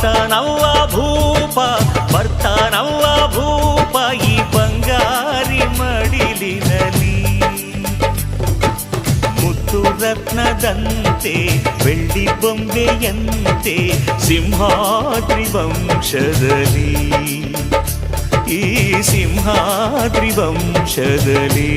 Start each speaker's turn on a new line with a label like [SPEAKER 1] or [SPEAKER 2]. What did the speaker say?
[SPEAKER 1] ಬರ್ತಾನವ್ವ ಭೂಪ ಬರ್ತಾನವ್ವ ಭೂಪ ಈ ಬಂಗಾರಿ ಮಡಿಲಿನಲ್ಲಿ ಮುತ್ತು ರತ್ನದಂತೆ ಬೆಳ್ಳಿ ಬೊಂಬೆಯಂತೆ ಸಿಂಹಾದ್ರಿ ವಂಶದಲ್ಲಿ ಈ ಸಿಂಹಾದ್ರಿ ವಂಶದಲ್ಲಿ